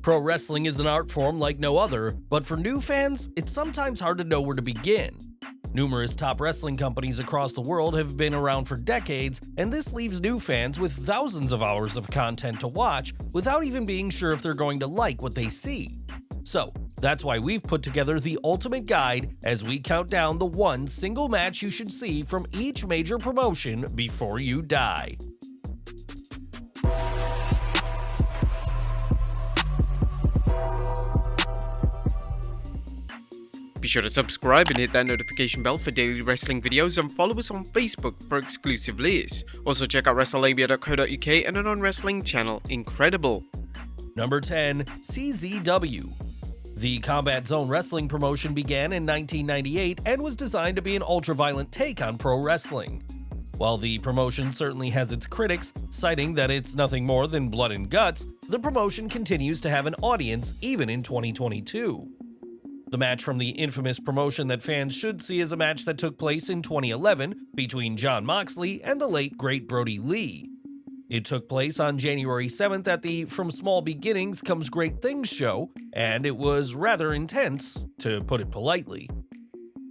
Pro wrestling is an art form like no other, but for new fans, it's sometimes hard to know where to begin. Numerous top wrestling companies across the world have been around for decades, and this leaves new fans with thousands of hours of content to watch without even being sure if they're going to like what they see. So, that's why we've put together the ultimate guide as we count down the one single match you should see from each major promotion before you die. Be sure to subscribe and hit that notification bell for daily wrestling videos, and follow us on Facebook for exclusive lists. Also check out Wrestlelamia.co.uk and our non-wrestling channel, Incredible. Number 10. CZW. The Combat Zone Wrestling promotion began in 1998 and was designed to be an ultra-violent take on pro wrestling. While the promotion certainly has its critics, citing that it's nothing more than blood and guts, the promotion continues to have an audience even in 2022. The match from the infamous promotion that fans should see is a match that took place in 2011 between Jon Moxley and the late great Brody Lee. It took place on January 7th at the From Small Beginnings Comes Great Things show, and it was rather intense, to put it politely.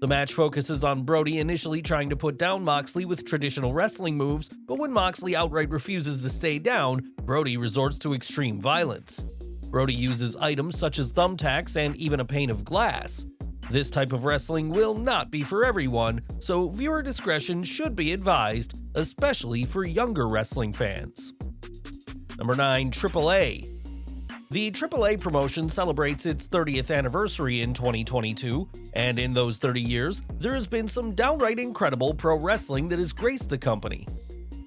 The match focuses on Brody initially trying to put down Moxley with traditional wrestling moves, but when Moxley outright refuses to stay down, Brody resorts to extreme violence. Brody uses items such as thumbtacks and even a pane of glass. This type of wrestling will not be for everyone, so viewer discretion should be advised, especially for younger wrestling fans. Number 9. AAA. The AAA promotion celebrates its 30th anniversary in 2022, and in those 30 years, there has been some downright incredible pro wrestling that has graced the company.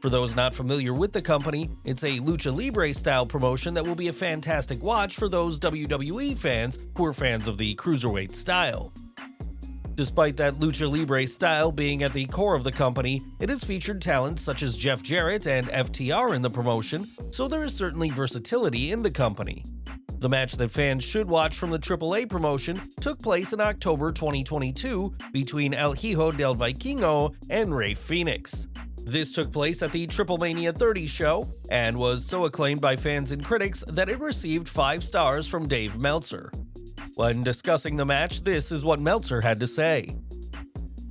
For those not familiar with the company, it's a Lucha Libre style promotion that will be a fantastic watch for those WWE fans who are fans of the cruiserweight style. Despite that Lucha Libre style being at the core of the company, it has featured talents such as Jeff Jarrett and FTR in the promotion, so there is certainly versatility in the company. The match that fans should watch from the AAA promotion took place in October 2022 between El Hijo del Vikingo and Rey Fenix. This took place at the Triplemania 30 show and was so acclaimed by fans and critics that it received 5 stars from Dave Meltzer. When discussing the match, this is what Meltzer had to say.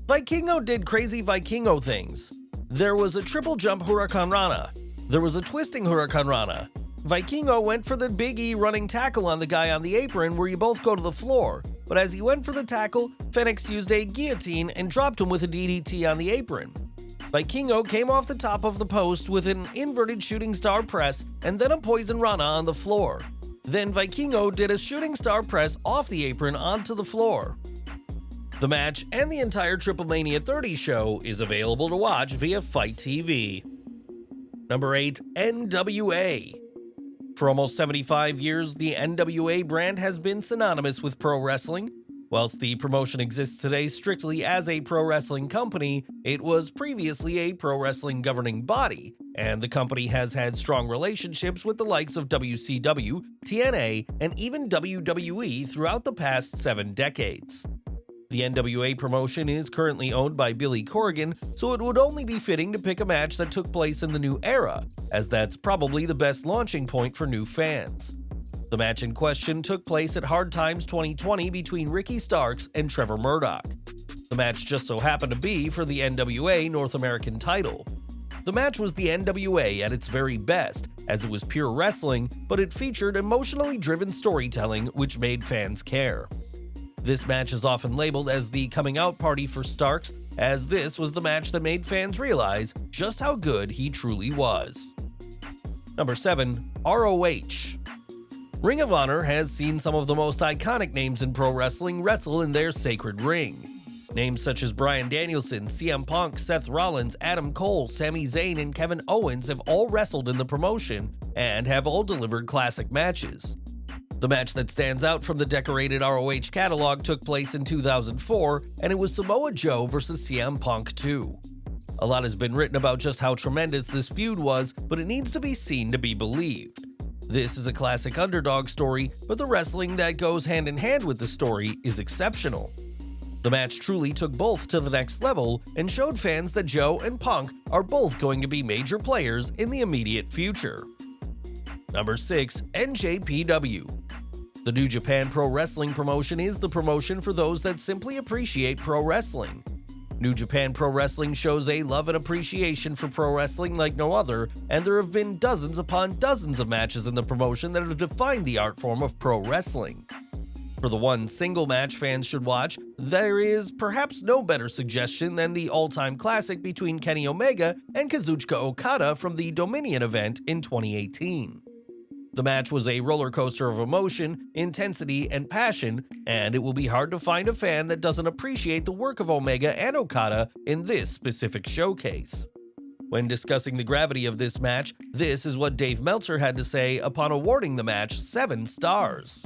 Vikingo did crazy Vikingo things. There was a triple jump Huracan Rana. There was a twisting Huracan Rana. Vikingo went for the Big E running tackle on the guy on the apron where you both go to the floor, but as he went for the tackle, Fenix used a guillotine and dropped him with a DDT on the apron. Vikingo came off the top of the post with an inverted shooting star press and then a poison rana on the floor. Then Vikingo did a shooting star press off the apron onto the floor. The match and the entire Triplemania 30 show is available to watch via Fight TV. Number 8. NWA. For almost 75 years, the NWA brand has been synonymous with pro wrestling. Whilst the promotion exists today strictly as a pro wrestling company, it was previously a pro wrestling governing body, and the company has had strong relationships with the likes of WCW, TNA, and even WWE throughout the past 7 decades. The NWA promotion is currently owned by Billy Corgan, so it would only be fitting to pick a match that took place in the new era, as that's probably the best launching point for new fans. The match in question took place at Hard Times 2020 between Ricky Starks and Trevor Murdoch. The match just so happened to be for the NWA North American title. The match was the NWA at its very best, as it was pure wrestling, but it featured emotionally driven storytelling which made fans care. This match is often labeled as the coming out party for Starks, as this was the match that made fans realize just how good he truly was. Number 7. ROH. Ring of Honor has seen some of the most iconic names in pro wrestling wrestle in their sacred ring. Names such as Bryan Danielson, CM Punk, Seth Rollins, Adam Cole, Sami Zayn, and Kevin Owens have all wrestled in the promotion and have all delivered classic matches. The match that stands out from the decorated ROH catalog took place in 2004, and it was Samoa Joe versus CM Punk 2. A lot has been written about just how tremendous this feud was, but it needs to be seen to be believed. This is a classic underdog story, but the wrestling that goes hand in hand with the story is exceptional. The match truly took both to the next level and showed fans that Joe and Punk are both going to be major players in the immediate future. Number 6. NJPW. The New Japan Pro Wrestling promotion is the promotion for those that simply appreciate pro wrestling. New Japan Pro Wrestling shows a love and appreciation for pro wrestling like no other, and there have been dozens upon dozens of matches in the promotion that have defined the art form of pro wrestling. For the one single match fans should watch, there is perhaps no better suggestion than the all-time classic between Kenny Omega and Kazuchika Okada from the Dominion event in 2018. The match was a roller coaster of emotion, intensity, and passion, and it will be hard to find a fan that doesn't appreciate the work of Omega and Okada in this specific showcase. When discussing the gravity of this match, this is what Dave Meltzer had to say upon awarding the match 7 stars.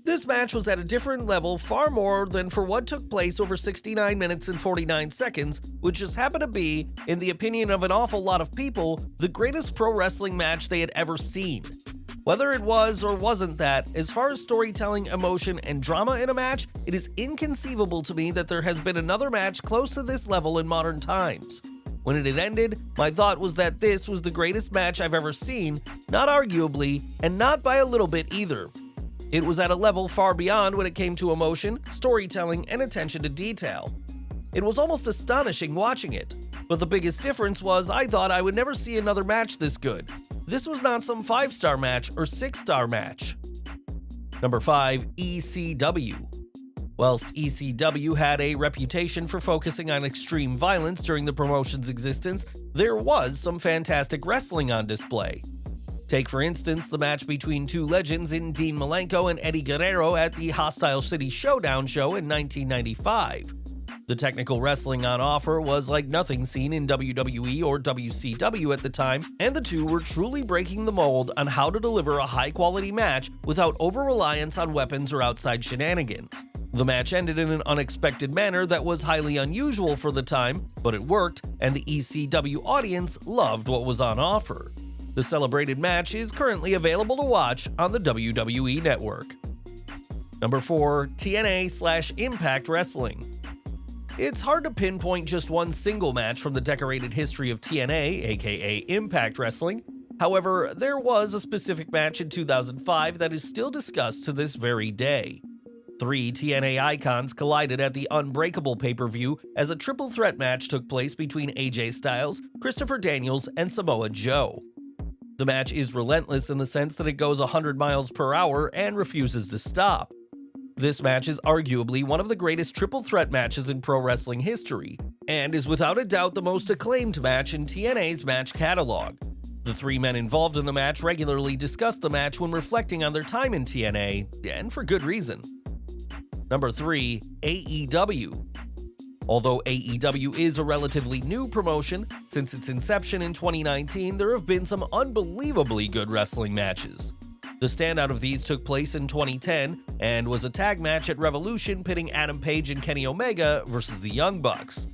This match was at a different level far more than for what took place over 69 minutes and 49 seconds, which just happened to be, in the opinion of an awful lot of people, the greatest pro wrestling match they had ever seen. Whether it was or wasn't that, as far as storytelling, emotion, and drama in a match, it is inconceivable to me that there has been another match close to this level in modern times. When it had ended, my thought was that this was the greatest match I've ever seen, not arguably, and not by a little bit either. It was at a level far beyond when it came to emotion, storytelling, and attention to detail. It was almost astonishing watching it, but the biggest difference was I thought I would never see another match this good. This was not some 5-star match or 6-star match. Number 5, ECW. Whilst ECW had a reputation for focusing on extreme violence during the promotion's existence, there was some fantastic wrestling on display. Take, for instance, the match between two legends in Dean Malenko and Eddie Guerrero at the Hostile City Showdown show in 1995. The technical wrestling on offer was like nothing seen in WWE or WCW at the time, and the two were truly breaking the mold on how to deliver a high-quality match without over-reliance on weapons or outside shenanigans. The match ended in an unexpected manner that was highly unusual for the time, but it worked, and the ECW audience loved what was on offer. The celebrated match is currently available to watch on the WWE Network. Number 4, TNA/Impact Wrestling. It's hard to pinpoint just one single match from the decorated history of TNA, aka Impact Wrestling. However, there was a specific match in 2005 that is still discussed to this very day. 3 TNA icons collided at the Unbreakable pay-per-view as a triple threat match took place between AJ Styles, Christopher Daniels, and Samoa Joe. The match is relentless in the sense that it goes 100 miles per hour and refuses to stop. This match is arguably one of the greatest triple threat matches in pro wrestling history, and is without a doubt the most acclaimed match in TNA's match catalog. The 3 men involved in the match regularly discuss the match when reflecting on their time in TNA, and for good reason. Number 3, AEW. Although AEW is a relatively new promotion, since its inception in 2019, there have been some unbelievably good wrestling matches. The standout of these took place in 2010 and was a tag match at Revolution pitting Adam Page and Kenny Omega versus the Young Bucks.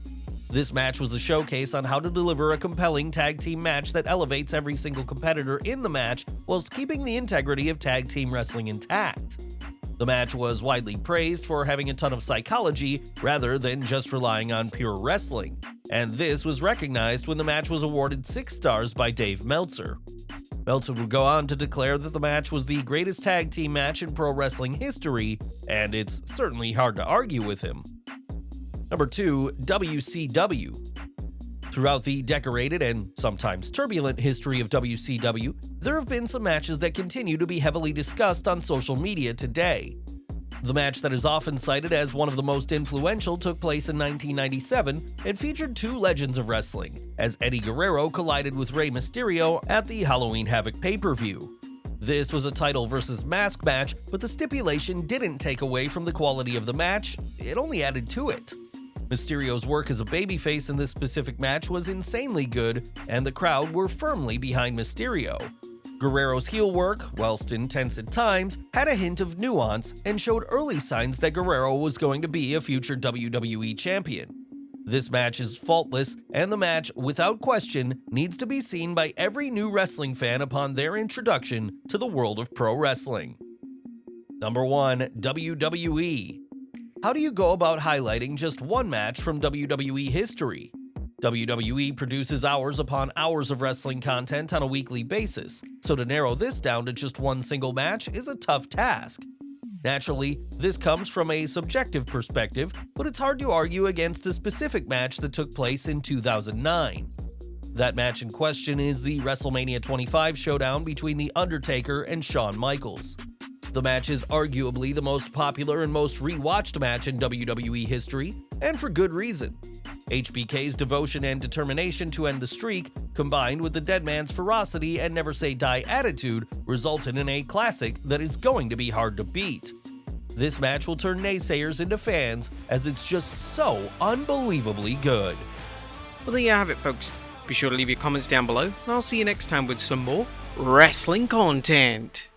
This match was a showcase on how to deliver a compelling tag team match that elevates every single competitor in the match whilst keeping the integrity of tag team wrestling intact. The match was widely praised for having a ton of psychology rather than just relying on pure wrestling, and this was recognized when the match was awarded 6 stars by Dave Meltzer. Meltzer would go on to declare that the match was the greatest tag team match in pro wrestling history, and it's certainly hard to argue with him. Number 2, WCW. Throughout the decorated and sometimes turbulent history of WCW, there have been some matches that continue to be heavily discussed on social media today. The match that is often cited as one of the most influential took place in 1997 and featured 2 legends of wrestling, as Eddie Guerrero collided with Rey Mysterio at the Halloween Havoc pay-per-view. This was a title versus mask match, but the stipulation didn't take away from the quality of the match, it only added to it. Mysterio's work as a babyface in this specific match was insanely good, and the crowd were firmly behind Mysterio. Guerrero's heel work, whilst intense at times, had a hint of nuance and showed early signs that Guerrero was going to be a future WWE champion. This match is faultless, and the match, without question, needs to be seen by every new wrestling fan upon their introduction to the world of pro wrestling. Number 1, WWE. How do you go about highlighting just one match from WWE history? WWE produces hours upon hours of wrestling content on a weekly basis, so to narrow this down to just one single match is a tough task. Naturally, this comes from a subjective perspective, but it's hard to argue against a specific match that took place in 2009. That match in question is the WrestleMania 25 showdown between The Undertaker and Shawn Michaels. The match is arguably the most popular and most rewatched match in WWE history, and for good reason. HBK's devotion and determination to end the streak, combined with the dead man's ferocity and never say die attitude, resulted in a classic that is going to be hard to beat. This match will turn naysayers into fans, as it's just so unbelievably good. Well, there you have it, folks. Be sure to leave your comments down below, and I'll see you next time with some more wrestling content.